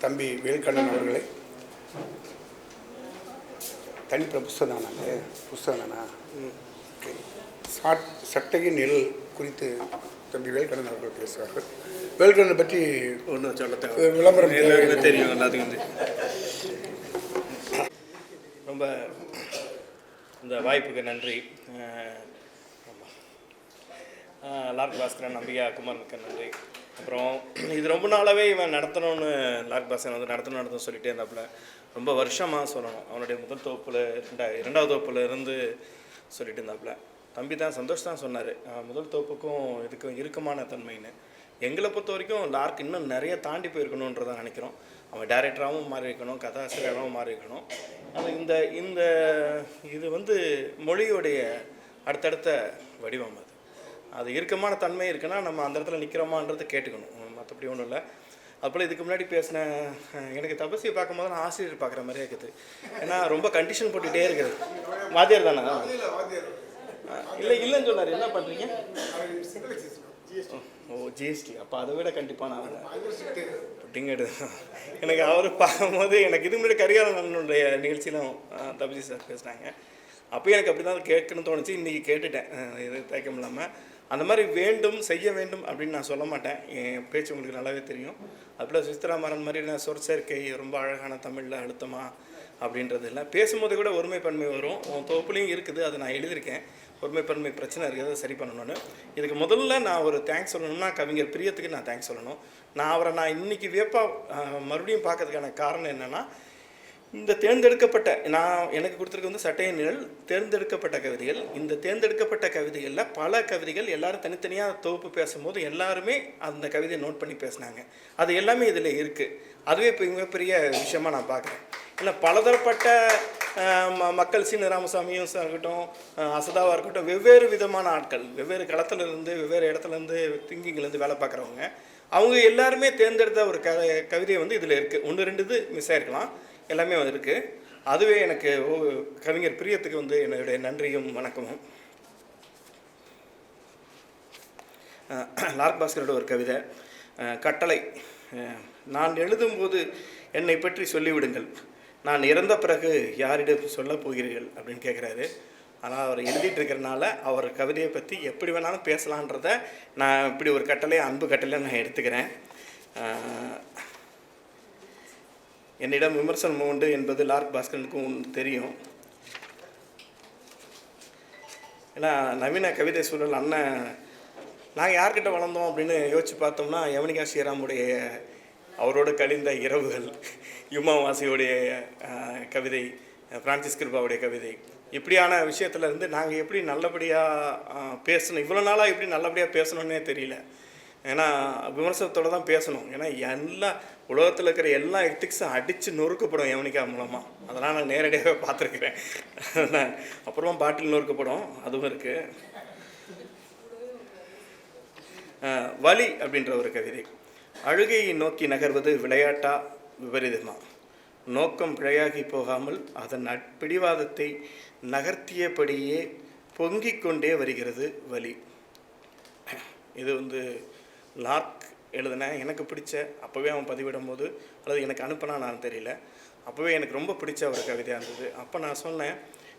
தம்பி வேல்கண்ணன் அவர்களை தனிப்பட்ட புஸ்தகம் தானா சட்டையின் நிழல் குறித்து தம்பி வேல்கண்ணன் அவர்கள் பேசுவார்கள். வேல்கண்ணனை பற்றி ஒன்றும் சொல்ல விளம்பரம் தெரியும் எல்லாத்துக்கும். ரொம்ப இந்த வாய்ப்புக்கு நன்றி. லார்க் பாஸ்கரன் நம்பியா குமாரனுக்கு நன்றி. அப்புறம் இது ரொம்ப நாளாகவே இவன் நடத்தணும்னு லார்க் பாஸ்கரன் வந்து நடத்தணும்னு சொல்லிகிட்டே இருந்தாப்புல. ரொம்ப வருஷமாக சொல்லணும். அவனுடைய முதல் தொகுப்பில் இரண்டாவது தொகுப்பில் இருந்து சொல்லிட்டு இருந்தாப்புல. தம்பி தான் சந்தோஷ் தான் சொன்னார், முதல் தொகுப்புக்கும் இதுக்கும் இறுக்கமான தன்மைன்னு. எங்களை பொறுத்த வரைக்கும் லார்க் இன்னும் நிறைய தாண்டி போயிருக்கணுன்றதான் நினைக்கிறோம். அவன் டைரக்டராகவும் மாறி இருக்கணும், கதாசிரியராகவும் மாறி இருக்கணும். அது இந்த இந்த இது வந்து மொழியுடைய அடுத்தடுத்த வடிவம். அது இறுக்கமான தன்மை இருக்குன்னா நம்ம அந்த இடத்துல நிற்கிறோமான்றது கேட்டுக்கணும், மற்றபடி ஒன்றும் இல்லை. அதுபோல் இதுக்கு முன்னாடி பேசின எனக்கு தபசியை பார்க்கும்போது நான் ஆசிரியர் பார்க்குற மாதிரியே இருக்குது. ஏன்னா ரொம்ப கண்டிஷன் போட்டுகிட்டே இருக்குது. வாத்தியார் தானே? இல்லைன்னு சொன்னார். என்ன பண்ணுறீங்க? ஓ ஜிஎஸ்டி. அப்போ அதை விட கண்டிப்பாக நான் அப்படிங்கிறது எனக்கு அவர் பார்க்கும்போது எனக்கு இது முன்னாடி கரிகாலனுடைய நிகழ்ச்சியிலும் தபசி சார் பேசுனாங்க. அப்போ எனக்கு அப்படி தான் கேட்கணும்னு தோணுச்சு. இன்றைக்கி கேட்டுட்டேன். இது தயக்கம் இல்லாமல் அந்த மாதிரி வேண்டும் செய்ய வேண்டும் அப்படின்னு நான் சொல்ல மாட்டேன். என் பேச்சு உங்களுக்கு நல்லாவே தெரியும். அதுபோல் சுசித்ராமரன் மாதிரி நான் சொற்சேர்க்கை ரொம்ப அழகான தமிழில் அழுத்தமாக அப்படின்றது இல்லை. பேசும்போது கூட ஒருமைப்பன்மை வரும். தொகுப்புலையும் இருக்குது, அதை நான் எழுதியிருக்கேன். ஒருமைப்பன்மை பிரச்சனை இருக்குது, அதை சரி பண்ணணும்னு. இதுக்கு முதல்ல நான் ஒரு தேங்க்ஸ் சொல்லணும்னா கவிஞர் பிரியத்துக்கு நான் தேங்க்ஸ் சொல்லணும். நான் இன்றைக்கி வியப்பாக மறுபடியும் பார்க்கறதுக்கான காரணம் என்னென்னா, இந்த தேர்ந்தெடுக்கப்பட்ட எனக்கு கொடுத்துருக்க வந்து சட்டையின் நிழல் தேர்ந்தெடுக்கப்பட்ட கவிதைகள். இந்த தேர்ந்தெடுக்கப்பட்ட கவிதைகளில் பல கவிதைகள் எல்லாரும் தனித்தனியாக தொகுப்பு பேசும்போது எல்லாருமே அந்த கவிதையை நோட் பண்ணி பேசினாங்க. அது எல்லாமே இதில் இருக்குது. அதுவே இப்போ மிகப்பெரிய விஷயமாக நான் பார்க்குறேன். இல்லை பலதரப்பட்ட மக்கள் சீன ராமசாமியும் இருக்கட்டும், அசதாவாக இருக்கட்டும், வெவ்வேறு விதமான ஆட்கள், வெவ்வேறு களத்துலேருந்து வெவ்வேறு இடத்துலேருந்து திங்கிங்லேருந்து வேலை பார்க்குறவங்க, அவங்க எல்லாருமே தேர்ந்தெடுத்த ஒரு கவிதை வந்து இதில் இருக்குது. 1-2 இது மிஸ் ஆகிருக்கலாம், எல்லாமே இருக்குது. அதுவே எனக்கு கவிஞர் பிரியத்துக்கு வந்து என்னுடைய நன்றியும் வணக்கமும். லார்க் பாஸ்கரோட ஒரு கவிதை கட்டளை. நான் எழுதும்போது என்னை பற்றி சொல்லிவிடுங்கள், நான் இறந்த பிறகு யாரிடம் சொல்ல போகிறீர்கள் அப்படின்னு கேட்குறாரு. ஆனால் அவர் எழுதிட்டு இருக்கிறனால அவர் கவிதையை பற்றி எப்படி வேணாலும் பேசலான்றதை நான் இப்படி ஒரு கட்டளை, அன்பு கட்டளை நான் எடுத்துக்கிறேன். என்னிடம் விமர்சனம் உண்டு என்பது லார்க் பாஸ்கரனுக்கும் தெரியும். ஏன்னா நவீன கவிதை சூழல் அண்ணன் நாங்கள் யார்கிட்ட வளர்ந்தோம் அப்படின்னு யோசித்து பார்த்தோம்னா, யவனிகா ஸ்ரீராமுடைய அவரோட கழிந்த இரவுகள், யுமாவாசியோடைய கவிதை, பிரான்சிஸ் கிருபாவுடைய கவிதை, இப்படியான விஷயத்துல இருந்து நாங்கள் எப்படி நல்லபடியாக பேசணும், இவ்வளோ நாளாக எப்படி நல்லபடியாக பேசணுன்னே தெரியல. ஏன்னா விமர்சனத்தோடு தான் பேசணும். ஏன்னா எல்லா உலகத்தில் இருக்கிற எல்லா எத்திக்ஸும் அடித்து நொறுக்கப்படும் யவனிகா மூலமாக. அதெல்லாம் நான் நேரடியாகவே பார்த்துருக்குறேன். அப்புறமா பாட்டில் நொறுக்கப்படும், அதுவும் இருக்குது. வலி அப்படின்ற ஒரு கவிதை. அழுகையை நோக்கி நகர்வது விளையாட்டா விபரீதமா? நோக்கம் பிழையாகி போகாமல் அதன் பிடிவாதத்தை நகர்த்தியபடியே பொங்கிக் கொண்டே வருகிறது வலி. இது வந்து லார்க் எழுதின எனக்கு பிடிச்ச, அப்போவே அவன் பதிவிடும் போது அல்லது எனக்கு அனுப்பினா நான் தெரியல, அப்போவே எனக்கு ரொம்ப பிடிச்ச ஒரு கவிதையாக இருந்தது. அப்போ நான் சொன்னேன்,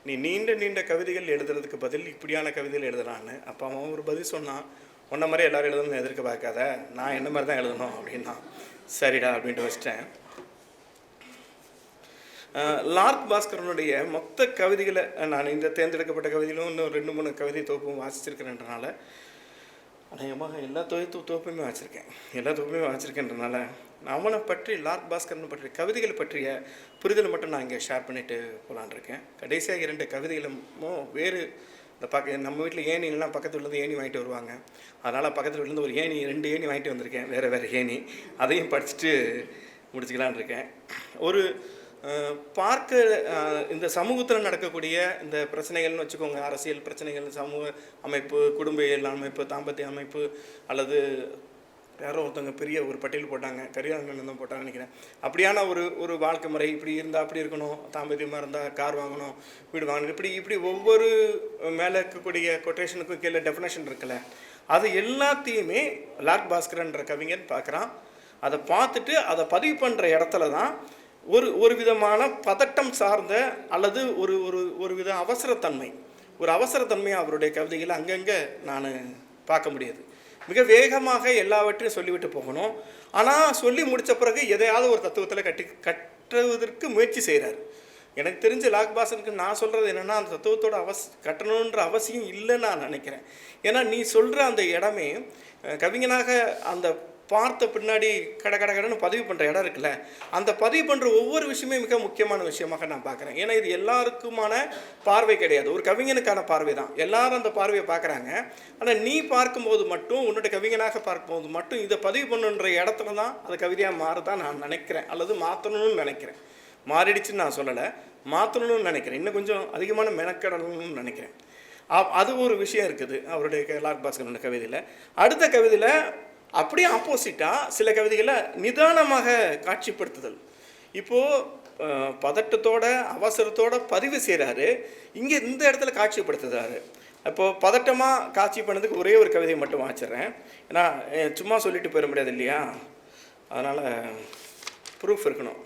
நீ நீண்ட கவிதைகள் எழுதுறதுக்கு பதில் இப்படியான கவிதைகள் எழுதலான்னு. அப்போ அவன் ஒரு பதில் சொன்னான், உன்ன மாதிரி எல்லோரும் எழுதணும்னு எதிர்க்க பார்க்காத, நான் என்ன மாதிரி தான் எழுதணும் அப்படின்னா. சரிடா அப்படின்ட்டு வச்சிட்டேன். லார்க் பாஸ்கரனுடைய மொத்த கவிதைகளை நான் இந்த தேர்ந்தெடுக்கப்பட்ட கவிதைகளும் இன்னும் 2-3 கவிதை தொகுப்பும் வாசிச்சிருக்கிறேன்றனால, அநேகமாக எல்லா தொகுப்புமே வாசிச்சிருக்கேன்றனால அவனை பற்றி, லார்க் பாஸ்கரனை பற்றி, கவிதைகள் பற்றிய புரிதல் மட்டும் நான் இங்கே ஷேர் பண்ணிவிட்டு போகலான் இருக்கேன். கடைசியாக 2 கவிதைகளும் வேறு இந்த நம்ம வீட்டில் ஏணி இல்லைனா பக்கத்து வீட்டிலேருந்து ஏணி வாங்கிட்டு வருவாங்க. அதனால் பக்கத்து வீட்டிலேருந்து ஒரு 2 ஏணி வாங்கிட்டு வந்திருக்கேன், வேறு ஏணி. அதையும் படிச்சுட்டு முடிச்சுக்கலான் இருக்கேன். ஒரு பார்க்க இந்த சமூகத்தில் நடக்கக்கூடிய இந்த பிரச்சனைகள்னு வச்சுக்கோங்க, அரசியல் பிரச்சனைகள், சமூக அமைப்பு, குடும்பியல் அமைப்பு, தாம்பத்திய அமைப்பு, அல்லது யாரோ ஒருத்தவங்க பெரிய ஒரு பட்டியல் போட்டாங்க, கரிகாலன் தான் போட்டாங்கன்னு நினைக்கிறேன். அப்படியான ஒரு வாழ்க்கை முறை, இப்படி இருந்தால் அப்படி இருக்கணும், தாம்பத்தியமாக இருந்தால் கார் வாங்கணும், வீடு வாங்கணும், இப்படி ஒவ்வொரு மேலே இருக்கக்கூடிய கொட்டேஷனுக்கும் கீழே டெஃபினேஷன் இருக்குல்ல, அது எல்லாத்தையுமே லார்க் பாஸ்கரன்ற கவிஞன் பார்க்குறான். அதை பார்த்துட்டு அதை பதிவு பண்ணுற இடத்துல தான் ஒரு விதமான பதட்டம் சார்ந்த அல்லது ஒரு ஒரு ஒரு வித அவசரத்தன்மையை அவருடைய கவிதைகளை அங்கங்கே நான் பார்க்க முடியாது. மிக வேகமாக எல்லாவற்றையும் சொல்லிவிட்டு போகணும். ஆனால் சொல்லி முடித்த பிறகு எதையாவது ஒரு தத்துவத்தில் கட்டுவதற்கு முயற்சி செய்கிறார். எனக்கு தெரிஞ்ச லாக்பாசனுக்கு நான் சொல்கிறது என்னென்னா, அந்த தத்துவத்தோட கட்டணுன்ற அவசியம் இல்லைன்னு நான் நினைக்கிறேன். ஏன்னா நீ சொல்கிற அந்த இடமே கவிஞனாக அந்த பார்த்த பின்னாடி கடன்னு பதிவு பண்ணுற இடம் இருக்குல்ல, அந்த பதிவு பண்ணுற ஒவ்வொரு விஷயமே மிக முக்கியமான விஷயமாக நான் பார்க்குறேன். ஏன்னா இது எல்லாருக்குமான பார்வை கிடையாது, ஒரு கவிஞனுக்கான பார்வை தான். எல்லாரும் அந்த பார்வையை பார்க்குறாங்க. ஆனால் நீ பார்க்கும்போது மட்டும், உன்னுடைய கவிஞனாக பார்க்கும்போது மட்டும் இதை பதிவு பண்ணுன்ற இடத்துல தான் அது கவிதையாக மாறுதான் நான் நினைக்கிறேன், அல்லது மாற்றணும்னு நினைக்கிறேன். மாறிடுச்சுன்னு நான் சொல்லலை, மாற்றணும்னு நினைக்கிறேன். இன்னும் கொஞ்சம் அதிகமான மெனக்கடணும்னு நினைக்கிறேன். அது ஒரு விஷயம் இருக்குது அவருடைய லாக்பாஸ்கரோட கவிதையில். அடுத்த கவிதையில் அப்படியே ஆப்போசிட்டாக சில கவிதைகளை நிதானமாக காட்சிப்படுத்துதல். இப்போது பதட்டத்தோட அவசரத்தோட பதிவு செய்கிறாரு, இங்கே இந்த இடத்துல காட்சிப்படுத்துகிறாரு. இப்போது பதட்டமாக காட்சி பண்ணதுக்கு ஒரே ஒரு கவிதையை மட்டும் வாசிடுறேன். ஏன்னா சும்மா சொல்லிட்டு போயிட முடியாது இல்லையா, அதனால் ப்ரூஃப் இருக்கணும்.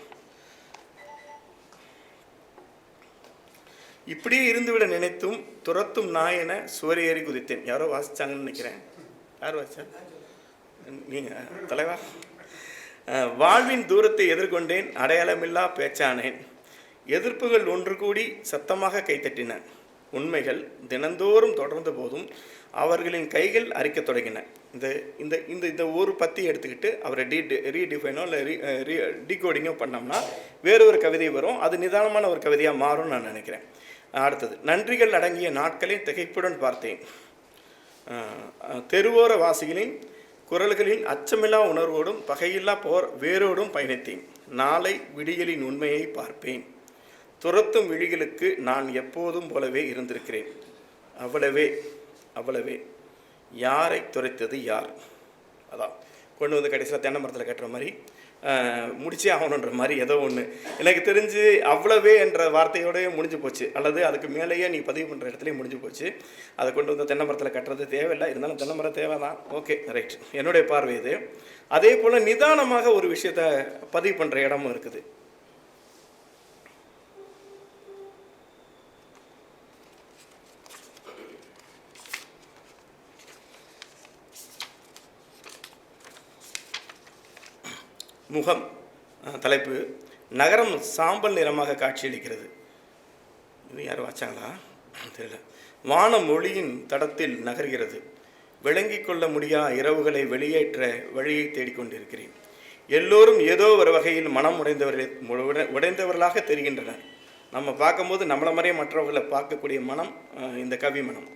இப்படியே இருந்துவிட நினைத்தும் துரத்தும் நாயென சுவரேறி குதித்தேன். யாரோ வாசித்தாங்கன்னு நினைக்கிறேன். யார் வாசித்தா? நீங்கள் தலைவா. வாழ்வின் தூரத்தை எதிர்கொண்டேன், அடையாளமில்லா பேச்சானேன். எதிர்ப்புகள் ஒன்று கூடி சத்தமாக கைத்தட்டின. உண்மைகள் தினந்தோறும் தொடர்ந்த போதும் அவர்களின் கைகள் அரிக்கத் தொடங்கின. இந்த இந்த இந்த இந்த ஒரு பத்தி எடுத்துக்கிட்டு அவரை ரீடிஃபைனோ இல்லை டீகோடிங்கோ பண்ணோம்னா வேறு ஒரு கவிதை வரும். அது நிதானமான ஒரு கவிதையாக மாறும்னு நான் நினைக்கிறேன். அடுத்தது, நன்றிகள் அடங்கிய நாட்களை திகைப்புடன் பார்த்தேன். தெருவோர வாசிகளின் குரல்களின் அச்சமில்லா உணர்வோடும் பகையில்லா போர் வேரோடும் பயணித்தேன். நாளை விடியலின் உண்மையை பார்ப்பேன். துரத்தும் விழிகளுக்கு நான் எப்போதும் போலவே இருந்திருக்கிறேன். அவ்வளவே யாரை துரைத்தது யார்? அதான் கொண்டு வந்து கடைசியில் தென்னை மரத்தில் கட்டுற மாதிரி முடிச்சே ஆகணுன்ற மாதிரி ஏதோ ஒன்று. எனக்கு தெரிஞ்சு அவ்வளவே என்ற வார்த்தையோடய முடிஞ்சு போச்சு, அல்லது அதுக்கு மேலேயே நீ பதிவு பண்ணுற இடத்துலையும் முடிஞ்சு போச்சு. அதை கொண்டு வந்து தென்னை மரத்தில் கட்டுறது தேவையில்லை, இருந்தாலும் தென்னை மரம் தேவை தான். ஓகே, ரைட், என்னுடைய பார்வை இது. அதே போல் நிதானமாக ஒரு விஷயத்தை பதிவு பண்ணுற இடமும் இருக்குது. முகம் தலைப்பு, நகரம் சாம்பல் நிறமாக காட்சியளிக்கிறது. இது யாரும் வாச்சாங்களா தெரியல. வானம் ஒளியின் தடத்தில் நகர்கிறது. விளங்கி கொள்ள முடியா இரவுகளை வெளியேற்ற வழியை தேடிக்கொண்டிருக்கிறேன். எல்லோரும் ஏதோ ஒரு வகையில் மனம் உடைந்தவர்களாக தெரிகின்றனர். நம்ம பார்க்கும்போது நம்மளை மாதிரியே மற்றவர்களை பார்க்கக்கூடிய மனம் இந்த கவி மனம்.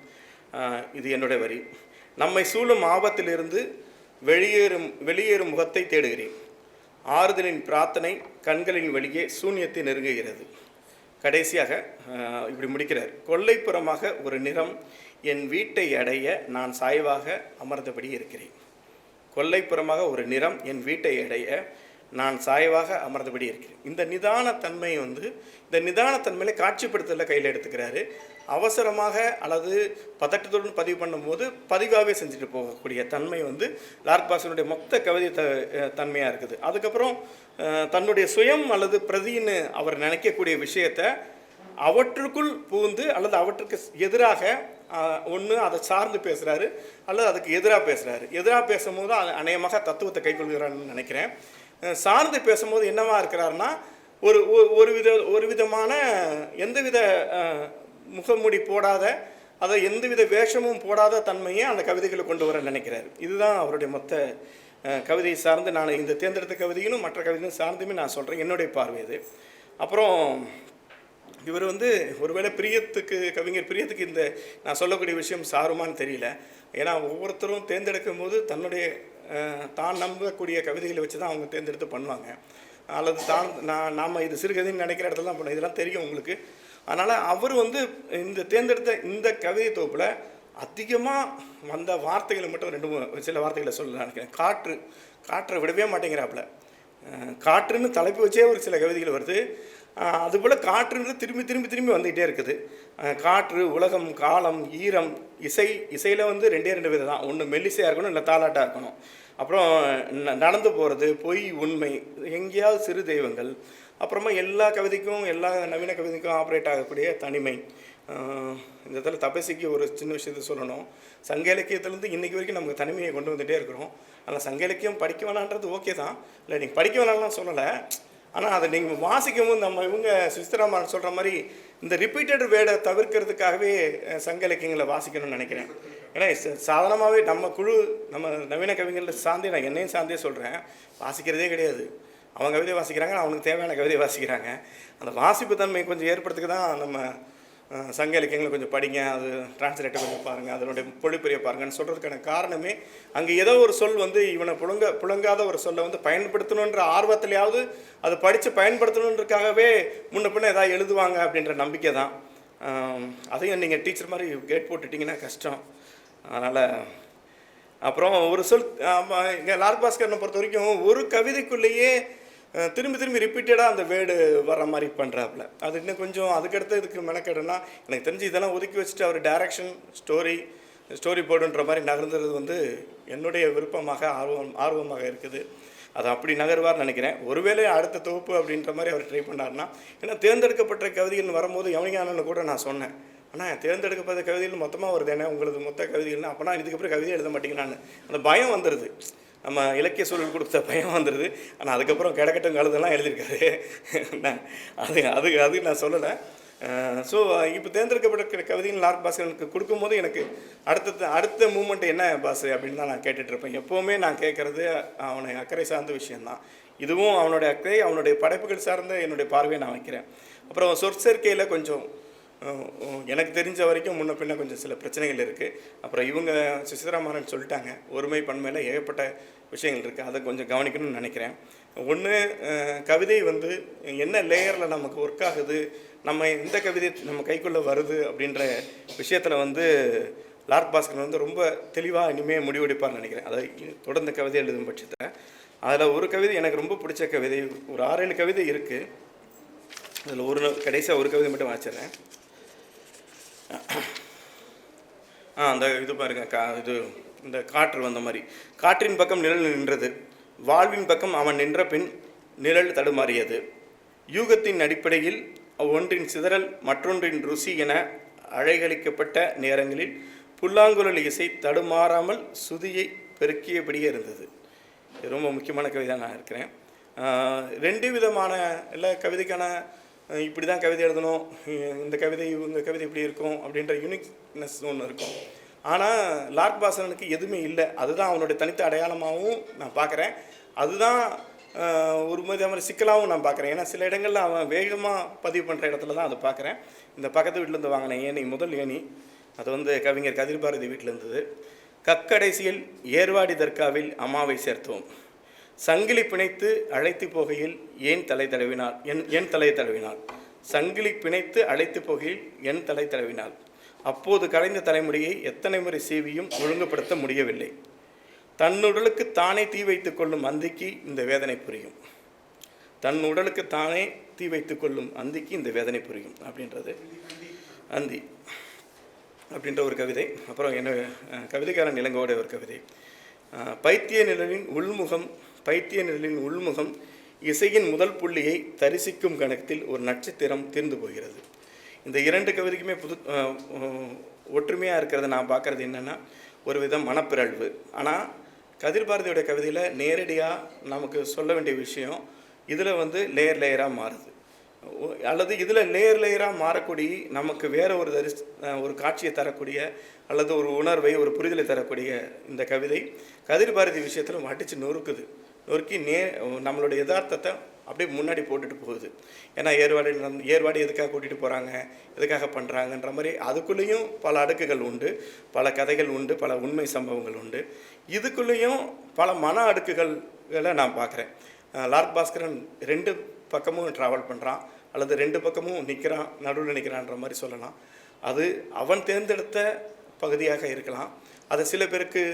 இது என்னுடைய வரி. நம்மை சூழும் ஆபத்திலிருந்து வெளியேறும் முகத்தை தேடுகிறேன். ஆறுதலின் பிரார்த்தனை கண்களின் வழியே சூன்யத்தை நெருங்குகிறது. கடைசியாக இப்படி முடிக்கிறார். கொல்லைப்புறமாக ஒரு நிறம் என் வீட்டை அடைய நான் சாய்வாக அமர்ந்தபடி இருக்கிறேன். கொல்லைப்புறமாக ஒரு நிறம் என் வீட்டை அடைய நான் சாய்வாக அமர்ந்தபடி இருக்கிறேன். இந்த நிதானத்தன்மை இந்த நிதானத்தன்மையில காட்சிப்படுத்தல கையில் எடுத்துக்கிறாரு. அவசரமாக அல்லது பதட்டத்துடன் பதிவு பண்ணும்போது பதிவாகவே செஞ்சுட்டு போகக்கூடிய தன்மை லாக்பாசனுடைய மொத்த கவிதை தன்மையாக இருக்குது. அதுக்கப்புறம் தன்னுடைய சுயம் அல்லது பிரதின்னு அவர் நினைக்கக்கூடிய விஷயத்தை அவற்றுக்குள் புகுந்து அல்லது அவற்றுக்கு எதிராக ஒன்று அதை சார்ந்து பேசுகிறாரு அல்லது அதுக்கு எதிராக பேசுகிறாரு. எதிராக பேசும்போது அநேகமாக தத்துவத்தை கைக்கொள்கிறான்னு நினைக்கிறேன். சார்ந்து பேசும்போது என்னவா இருக்கிறாருன்னா ஒரு விதமான எந்தவித முகமூடி போடாத, அதை எந்தவித வேஷமும் போடாத தன்மையை அந்த கவிதைகளை கொண்டு வர நினைக்கிறார். இதுதான் அவருடைய மொத்த கவிதையை சார்ந்து நான் இந்த தேர்ந்தெடுத்த கவிதைகளும் மற்ற கவிதையும் சார்ந்துமே நான் சொல்கிறேன், என்னுடைய பார்வை இது. அப்புறம் இவர் ஒருவேளை கவிஞர் பிரியத்துக்கு இந்த நான் சொல்லக்கூடிய விஷயம் சாருமான்னு தெரியல. ஏன்னா ஒவ்வொருத்தரும் தேர்ந்தெடுக்கும் போது தான் நம்பக்கூடிய கவிதைகளை வச்சு தான் அவங்க தேர்ந்தெடுத்து பண்ணுவாங்க. அல்லது நாம் இது சிறுகதைன்னு நினைக்கிற இடத்துல தான் பண்ணுவோம், இதெல்லாம் தெரியும் உங்களுக்கு. அதனால் அவர் இந்த தேர்ந்தெடுத்த இந்த கவிதை தொகுப்பில் அதிகமாக வந்த வார்த்தைகளை மட்டும் சில வார்த்தைகளை சொல்ல நினைக்கிறேன். காற்றை விடவே மாட்டேங்கிறாப்புல. காற்றுன்னு தலைப்பு வச்சே ஒரு சில கவிதைகள் வருது. அதுபோல் காற்றுன்றது திரும்பி திரும்பி திரும்பி வந்துக்கிட்டே இருக்குது. காற்று, உலகம், காலம், ஈரம், இசையில் 2 விதம் தான். ஒன்று மெல்லிசையாக இருக்கணும், இல்லை தாலாட்டாக இருக்கணும். அப்புறம் நடந்து போகிறது, பொய், உண்மை, எங்கேயாவது சிறு தெய்வங்கள், அப்புறமா எல்லா கவிதைக்கும் எல்லா நவீன கவிதைக்கும் ஆப்ரேட் ஆகக்கூடிய தனிமை. இந்த இடத்துல தபசிக்கு ஒரு சின்ன விஷயத்த சொல்லணும். சங்க இலக்கியத்துலேருந்து இன்றைக்கி வரைக்கும் நமக்கு தனிமையை கொண்டு வந்துகிட்டே இருக்கிறோம். ஆனால் சங்க இலக்கியம் படிக்க வேணான்றது ஓகே தான், இல்லை நீங்கள் படிக்க வேணாம்லாம் சொல்லலை. ஆனால் அதை நீங்கள் வாசிக்கும் போது நம்ம இவங்க சுசித்ராமன் சொல்கிற மாதிரி இந்த ரிப்பீட்டட் வேர்டை தவிர்க்கிறதுக்காகவே சங்க இலக்கியங்களை வாசிக்கணும்னு நினைக்கிறேன். ஏன்னா சாதாரணமாகவே நம்ம குழு நம்ம நவீன கவிஞர்கள் சார்ந்தே, நான் என்னையும் சார்ந்தே சொல்கிறேன், வாசிக்கிறதே கிடையாது. அவங்க கவிதை வாசிக்கிறாங்க, அவனுக்கு தேவையான கவிதை வாசிக்கிறாங்க. அந்த வாசிப்பு தன்மை கொஞ்சம் ஏற்படுறதுக்கு தான் நம்ம சங்க இலக்கியங்களை கொஞ்சம் படிங்க, அது டிரான்ஸ்லேட்டை கொஞ்சம் பாருங்கள், அதனுடைய பொழிப்புரையை பாருங்கன்னு சொல்கிறதுக்கான காரணமே அங்கே ஏதோ ஒரு சொல் வந்து இவனை புழங்காத ஒரு சொல்லை வந்து பயன்படுத்தணுன்ற ஆர்வத்திலேயாவது அதை படித்து பயன்படுத்தணுன்றதுக்காகவே முன்ன பின்ன ஏதாவது எழுதுவாங்க அப்படின்ற நம்பிக்கை தான். அதையும் நீங்கள் டீச்சர் மாதிரி கேட் போட்டுட்டிங்கன்னா கஷ்டம். அதனால் அப்புறம் ஒரு சொல் இங்கே லால் பாஸ்கரனை பொறுத்த வரைக்கும் ஒரு கவிதைக்குள்ளேயே திரும்பி ரிப்பீட்டடாக அந்த வேர்டு வர மாதிரி பண்ணுறாப்புல. அது இன்னும் கொஞ்சம் அதுக்கடுத்து இதுக்கு மெனக்கெடுனா எனக்கு தெரிஞ்சு இதெல்லாம் ஒதுக்கி வச்சுட்டு அவர் டைரக்ஷன் ஸ்டோரி போர்டுன்ற மாதிரி நகர்ந்தது வந்து என்னுடைய விருப்பமாக ஆர்வமாக இருக்குது. அது அப்படி நகர்வார்னு நினைக்கிறேன். ஒருவேளை அடுத்த தொகுப்பு அப்படின்ற மாதிரி அவர் ட்ரை பண்ணார்னா, ஏன்னா தேர்ந்தெடுக்கப்பட்ட கவிதைகள் வரும்போது யவனிகானன்னு கூட நான் சொன்னேன், ஆனால் தேர்ந்தெடுக்கப்பட்ட கவிதைகள் மொத்தமாக வருது, ஏன்னா உங்களுக்கு மொத்த கவிதைகள்னா அப்போனா இதுக்கப்புறம் கவிதை எழுத மாட்டீங்களான்னு அந்த பயம் வந்துடுது. நம்ம இலக்கிய சூழல் கொடுத்த பயம் வந்துடுது. ஆனால் அதுக்கப்புறம் கிடக்கட்டும் கழுதெல்லாம் எழுதியிருக்காரு. அது நான் சொல்லலை. ஸோ இப்போ தேர்ந்தெடுக்கப்பட்ட கவிதைகள் லால் பாஸ்கரனுக்கு கொடுக்கும்போது எனக்கு அடுத்த மூமெண்ட் என்ன பாஸ் அப்படின்னு தான் நான் கேட்டுட்ருப்பேன். எப்போவுமே நான் கேட்குறது அவனை அக்கறை சார்ந்த விஷயந்தான். இதுவும் அவனுடைய அக்கறை, அவனுடைய படைப்புகள் சார்ந்த என்னுடைய பார்வையை நான் வைக்கிறேன். அப்புறம் சொற்சேர்க்கையில் கொஞ்சம் எனக்கு தெரிஞ்ச வரைக்கும் முன்ன பின்ன கொஞ்சம் சில பிரச்சனைகள் இருக்குது. அப்புறம் இவங்க சுசித்ராமன் சொல்லிட்டாங்க, ஒருமை பன்மையில் ஏகப்பட்ட விஷயங்கள் இருக்குது, அதை கொஞ்சம் கவனிக்கணும்னு நினைக்கிறேன். ஒன்று, கவிதை வந்து என்ன லேயரில் நமக்கு ஒர்க் ஆகுது, நம்ம இந்த கவிதை நம்ம கைக்குள்ளே வருது அப்படின்ற விஷயத்தில் வந்து லால் பாஸ்கரன் வந்து ரொம்ப தெளிவாக இனிமேல் முடிவெடுப்பார்னு நினைக்கிறேன். அதை தொடர்ந்து கவிதை எழுதும் பட்சத்தில் அதில் ஒரு கவிதை எனக்கு ரொம்ப பிடிச்ச கவிதை, ஒரு 6-7 கவிதை இருக்குது. அதில் கடைசியாக ஒரு கவிதை மட்டும் வாசிடுறேன். அந்த இது பாருங்க, இது இந்த காற்று வந்த மாதிரி, காற்றின் பக்கம் நிழல் நின்றது, வாழ்வின் பக்கம் அவன் நின்ற பின் நிழல் தடுமாறியது, யூகத்தின் அடிப்படையில் ஒன்றின் சிதறல் மற்றொன்றின் ருசி என அழைகளிக்கப்பட்ட நேரங்களில் புல்லாங்குழல் இசை தடுமாறாமல் சுதியை பெருக்கியபடியே இருந்தது. இது ரொம்ப முக்கியமான கவிதை நான் இருக்கிறேன். 2 விதமான இல்லை கவிதைக்கான இப்படி தான் கவிதை எழுதணும், இந்த கவிதை இவங்க கவிதை இப்படி இருக்கும் அப்படின்ற யூனிக்னஸ் ஒன்று இருக்கும். ஆனால் லால் பாஸ்கரனுக்கு எதுவுமே இல்லை. அதுதான் அவனுடைய தனித்த அடையாளமாகவும் நான் பார்க்குறேன். அதுதான் ஒரு மாதிரி சிக்கலாகவும் நான் பார்க்குறேன். ஏன்னா சில இடங்களில் அவன் வேகமாக பதிவு பண்ணுற இடத்துல தான் அதை பார்க்குறேன். இந்த பக்கத்து வீட்டிலேருந்து வாங்கின ஏணி, முதல் ஏணி, அது வந்து கவிஞர் கதிர் பாரதி வீட்டில் இருந்தது. கக்கடைசியில் ஏர்வாடி தர்காவில் அம்மாவை சேர்த்தோம், சங்கிலி பிணைத்து அழைத்து போகையில் ஏன் தலை தடவினாள், சங்கிலி பிணைத்து அழைத்து போகையில் என் தலை தடவினாள், அப்போது கலைந்த தலைமுடியை எத்தனை முறை சீவியும் ஒழுங்குபடுத்த முடியவில்லை, தன் உடலுக்கு தானே தீ வைத்துக் கொள்ளும் அந்திக்கு இந்த வேதனை புரியும், தன் உடலுக்கு தானே தீ வைத்துக் கொள்ளும் அந்திக்கு இந்த வேதனை புரியும் அப்படின்றது அந்தி அப்படின்ற ஒரு கவிதை. அப்புறம் என்ன கவிதைக்காரன் இளங்கோட ஒரு கவிதை, பைத்திய நிழலின் உள்முகம் இசையின் முதல் புள்ளியை தரிசிக்கும் கணத்தில் ஒரு நட்சத்திரம் தீர்ந்து போகிறது. இந்த 2 கவிதைக்குமே ஒற்றுமையாக இருக்கிறத நான் பார்க்குறது என்னென்னா, ஒரு விதம் மனப்பிறழ்வு. ஆனால் கதிர் பாரதியோட கவிதையில் நேரடியாக நமக்கு சொல்ல வேண்டிய விஷயம் இதில் வந்து லேயராக மாறுது, அல்லது இதில் லேயராக மாறக்கூடிய நமக்கு வேறு ஒரு காட்சியை தரக்கூடிய அல்லது ஒரு உணர்வை, ஒரு புரிதலை தரக்கூடிய இந்த கவிதை கதிர் பாரதி விஷயத்தில் அடித்து நொறுக்கி நம்மளுடைய யதார்த்தத்தை அப்படியே முன்னாடி போட்டுட்டு போகுது. ஏன்னா ஏர்வாடி எதுக்காக கூட்டிகிட்டு போகிறாங்க, எதுக்காக பண்ணுறாங்கன்ற மாதிரி அதுக்குள்ளேயும் பல அடுக்குகள் உண்டு, பல கதைகள் உண்டு, பல உண்மை சம்பவங்கள் உண்டு. இதுக்குள்ளேயும் பல மன அடுக்குகளை நான் பார்க்குறேன். லால் பாஸ்கரன் 2 பக்கமும் ட்ராவல் பண்ணுறான், அல்லது 2 பக்கமும் நிற்கிறான், நடுவில் நிற்கிறான்ற மாதிரி சொல்லலாம். அது அவன் தேர்ந்தெடுத்த பகுதியாக இருக்கலாம், அது சில பேருக்கு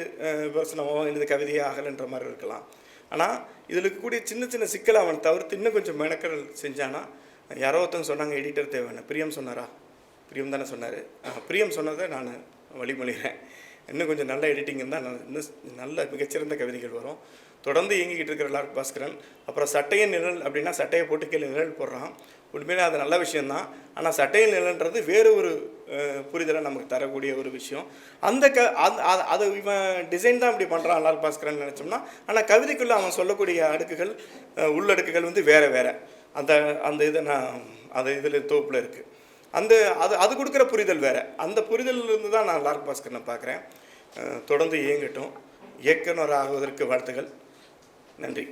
விமர்சனமாக இது கவிதையாக ஆகலைன்ற மாதிரி இருக்கலாம். ஆனால் இதில் இருக்கக்கூடிய சின்ன சிக்கலை அவன் தவிர்த்து இன்னும் கொஞ்சம் மெனக்கல் செஞ்சானா, யாரோ ஒருத்தவங்க சொன்னாங்க எடிட்டர் தேவைன்னு, பிரியம் சொன்னாரா, பிரியம் தானே சொன்னார், பிரியம் சொன்னதை நான் வழிமொழிகிறேன். இன்னும் கொஞ்சம் நல்ல எடிட்டிங் இருந்தால் இன்னும் நல்ல மிகச்சிறந்த கவிதைகள் வரும். தொடர்ந்து இயங்கிக்கிட்டு இருக்கிற லார்ட் பாஸ்கரன். அப்புறம் சட்டையின் நிழல் அப்படின்னா சட்டையை போட்டு கீழே நிழல் போடுறான். உண்மையிலே அது நல்ல விஷயந்தான். ஆனால் சட்டையின் நிழல்ன்றது வேறு ஒரு புரிதலை நமக்கு தரக்கூடிய ஒரு விஷயம். அந்த அதை இவன் டிசைன் தான் இப்படி பண்ணுறான் லார்ட் பாஸ்கரன் நினச்சோம்னா, ஆனால் கவிதைக்குள்ளே அவன் சொல்லக்கூடிய அடுக்குகள் உள்ளடுக்குகள் வந்து வேறு வேறு. அந்த இதை நான் அது இதில் தொகுப்பில் இருக்குது. அது கொடுக்குற புரிதல் வேறு. அந்த புரிதலிருந்து தான் நான் லார்ட் பாஸ்கரனை பார்க்குறேன். தொடர்ந்து இயங்கட்டும். இயக்குனர் ஆகுவதற்கு வாழ்த்துக்கள். நன்றி.